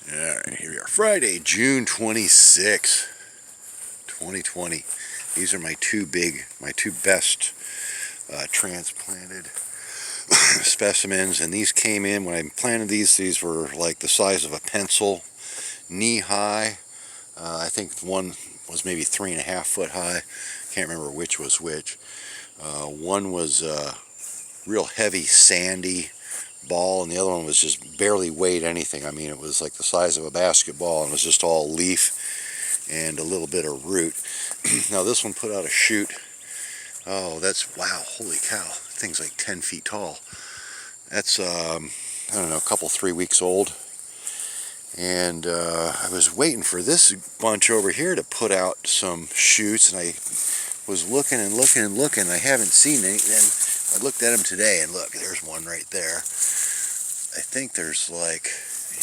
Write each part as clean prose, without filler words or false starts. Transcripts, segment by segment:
Alright, here we are. Friday, June 26, 2020. These are my two best transplanted specimens, and these came in when I planted these were like the size of a pencil, knee high. I think one was maybe 3.5 foot high. Can't remember which was which. One was real heavy, sandy ball, and the other one was just barely weighed anything. I mean, it was like the size of a basketball, and it was just all leaf and a little bit of root. Now this one put out a shoot. Oh, that's, wow, holy cow, thing's like 10 feet tall. That's I don't know, a couple, 3 weeks old. And I was waiting for this bunch over here to put out some shoots, and I was looking and looking and looking. I haven't seen any. And I looked at them today, and look, there's one right there. I think there's like,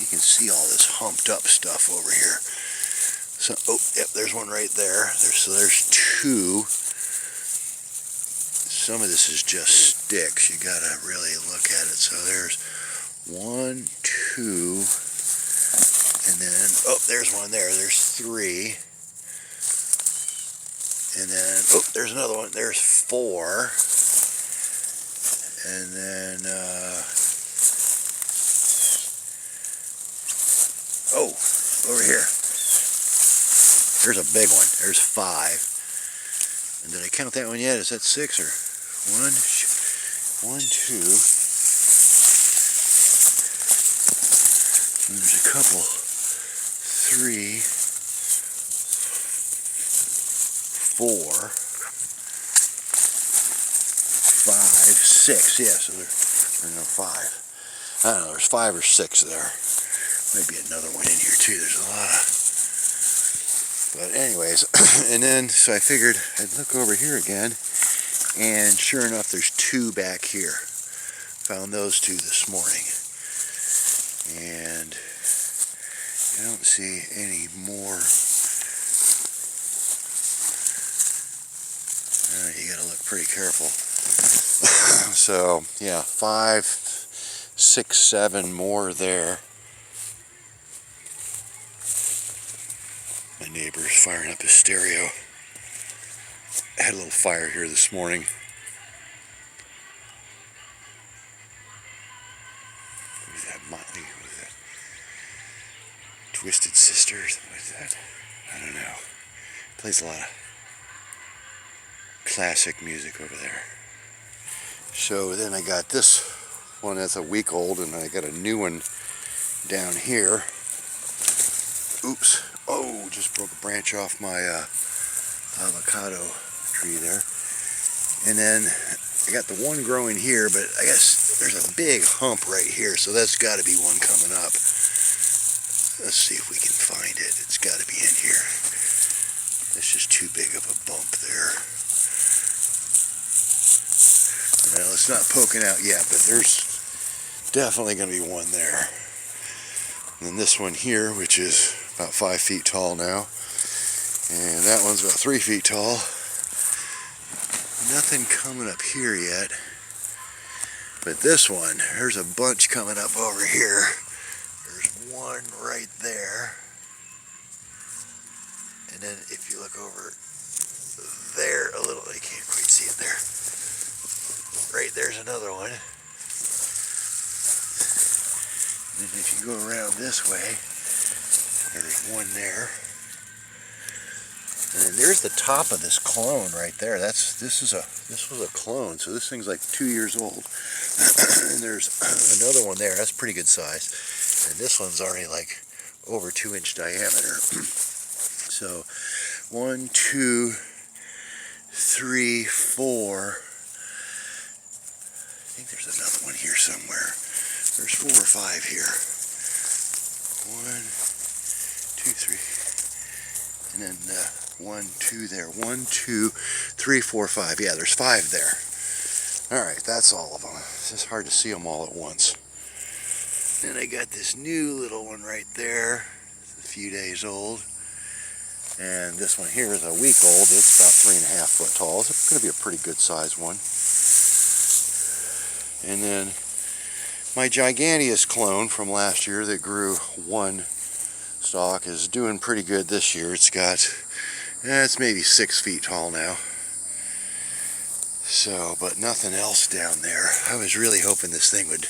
you can see all this humped up stuff over here. So, oh, yep, there's one right there. So there's two. Some of this is just sticks. You gotta really look at it. So there's 1, 2, and then, oh, there's one there. There's 3. And then, oh, there's another one. There's 4. And then, oh, over here. There's a big one. There's 5. And did I count that one yet? Is that 6 or 1, 2? And there's a couple. 3, 4, 5, 6. Yeah, so there's no 5. I don't know, there's 5 or 6 there. Maybe another one in here too. There's a lot of. But anyways, and then so I figured I'd look over here again, and sure enough, there's 2 back here. Found those 2 this morning, and I don't see any more. You gotta look pretty careful. So yeah, 5, 6, 7 more there. My neighbor's firing up his stereo. I had a little fire here this morning. What is that? Motley? What is that? Twisted Sisters? What is that? I don't know. Plays a lot of classic music over there. So then I got this one that's a week old, and I got a new one down here. Oops. Oh, just broke a branch off my avocado tree there. And then I got the one growing here, but I guess there's a big hump right here, so that's got to be one coming up. Let's see if we can find it. It's got to be in here. It's just too big of a bump there. Well, it's not poking out yet, but there's definitely going to be one there. And then this one here, which is about 5 feet tall now, and that one's about 3 feet tall. Nothing coming up here yet, but this one, there's a bunch coming up over here. There's one right there, and then if you look over there a little, I can't quite see it there. Right there's another one. And if you go around this way, there's one there. And then there's the top of this clone right there. This was a clone, so this thing's like 2 years old. And there's another one there. That's pretty good size. And this one's already like over 2-inch diameter. So 1, 2, 3, 4. I think there's another one here somewhere. There's 4 or 5 here. 1, 2, 3. And then 1, 2 there. 1, 2, 3, 4, 5. Yeah, there's 5 there. Alright, that's all of them. It's just hard to see them all at once. Then I got this new little one right there. It's a few days old. And this one here is a week old. It's about 3.5 foot tall. It's going to be a pretty good size one. And then my giganteous clone from last year that grew 1 stalk is doing pretty good this year. It's got, it's maybe 6 feet tall now. So, but nothing else down there. I was really hoping this thing would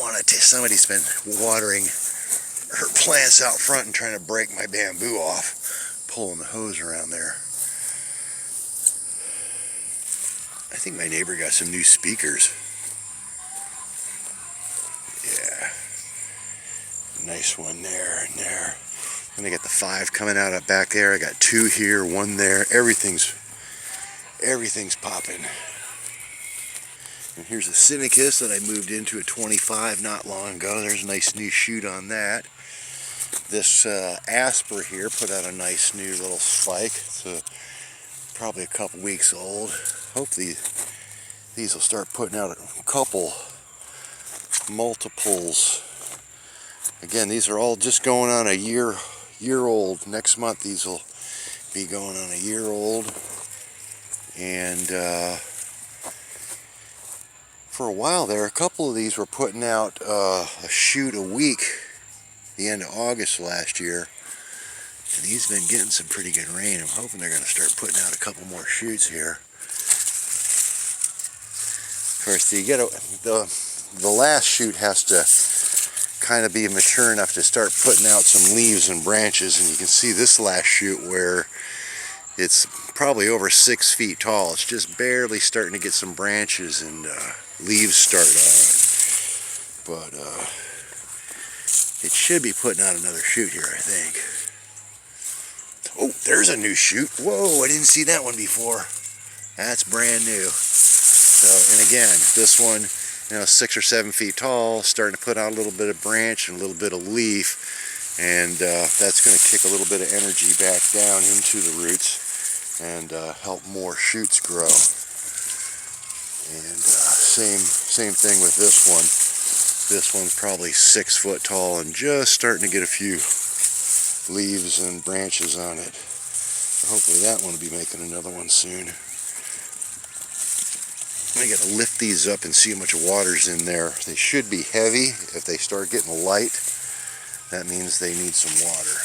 want to, somebody's been watering her plants out front and trying to break my bamboo off, pulling the hose around there. I think my neighbor got some new speakers. Yeah. Nice one there and there. Then I got the 5 coming out up back there. I got 2 here, 1 there. Everything's popping. And here's a Sinicus that I moved into a 25 not long ago. There's a nice new shoot on that. This Asper here put out a nice new little spike. It's probably a couple weeks old. Hopefully these will start putting out a couple multiples. Again, these are all just going on a year old. Next month these will be going on a year old. And for a while there, a couple of these were putting out a shoot a week the end of August last year. And these have been getting some pretty good rain. I'm hoping they're going to start putting out a couple more shoots here. Of course, you get the last shoot has to kind of be mature enough to start putting out some leaves and branches, and you can see this last shoot where it's probably over 6 feet tall. It's just barely starting to get some branches and leaves start on it. But it should be putting out another shoot here, I think. Oh, there's a new shoot. Whoa, I didn't see that one before. That's brand new. So, and again, this one, 6 or 7 feet tall, starting to put out a little bit of branch and a little bit of leaf, and that's going to kick a little bit of energy back down into the roots and help more shoots grow. And same thing with this one. This one's probably 6 foot tall and just starting to get a few leaves and branches on it. So hopefully that one will be making another one soon. I got to lift these up and see how much water's in there. They should be heavy. If they start getting light, that means they need some water.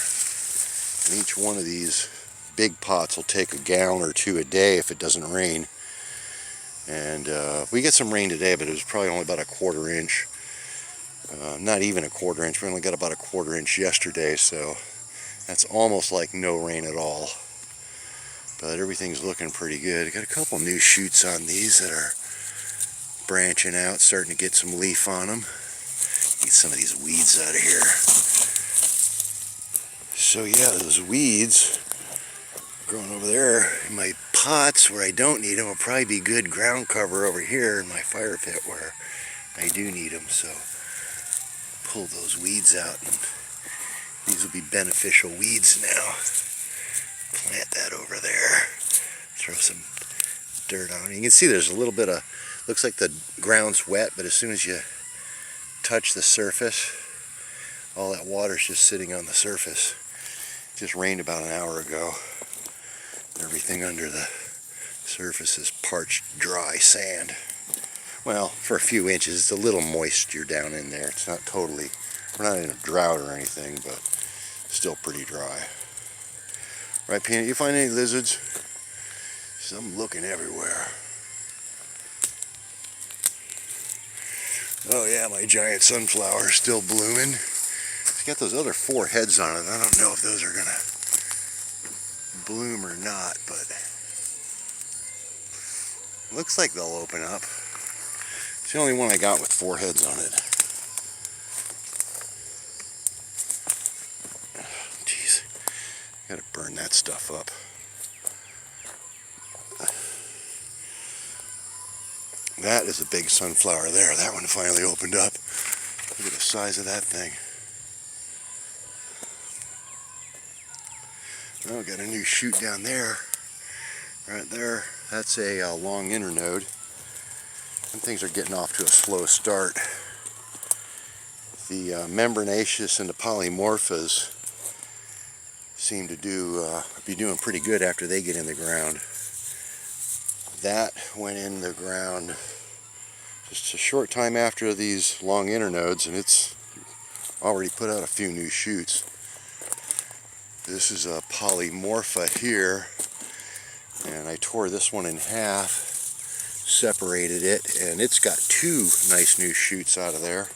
And each one of these big pots will take a gallon or 2 a day if it doesn't rain. And we get some rain today, but it was probably only about a 1/4 inch. Not even a 1/4 inch. We only got about a 1/4 inch yesterday, so that's almost like no rain at all. But everything's looking pretty good. I got a couple new shoots on these that are branching out, starting to get some leaf on them. Get some of these weeds out of here. So yeah, those weeds growing over there in my pots where I don't need them will probably be good ground cover over here in my fire pit where I do need them. So pull those weeds out, and these will be beneficial weeds now. Plant that over there. Throw some dirt on it. You can see there's a little bit of, looks like the ground's wet, but as soon as you touch the surface, all that water's just sitting on the surface. It just rained about an hour ago. Everything under the surface is parched, dry sand. Well, for a few inches, it's a little moisture down in there. It's not totally, we're not in a drought or anything, but still pretty dry. Right, Peanut, you find any lizards? So I'm looking everywhere. Oh yeah, my giant sunflower is still blooming. It's got those other 4 heads on it. I don't know if those are gonna bloom or not, but looks like they'll open up. It's the only one I got with 4 heads on it. Jeez, gotta burn that stuff up. That is a big sunflower there. That one finally opened up. Look at the size of that thing. Oh, got a new shoot down there. Right there. That's a Longinternodes. And things are getting off to a slow start. The membranaceous and the polymorphas seem to be doing pretty good after they get in the ground. That went in the ground just a short time after these Longinternodes, and it's already put out a few new shoots. This is a polymorpha here, and I tore this one in half, separated it, and it's got 2 nice new shoots out of there.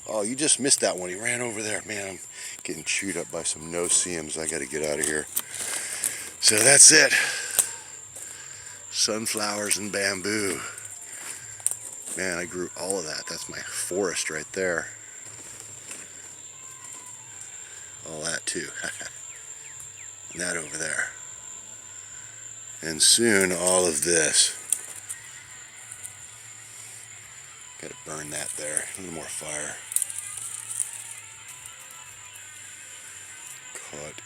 Oh, you just missed that one. He ran over there. Man, I'm getting chewed up by some no-see-ums. I got to get out of here. So that's it. Sunflowers and bamboo. Man, I grew all of that. That's my forest right there. All that too. And that over there. And soon all of this. Gotta burn that there. A little more fire. Cut.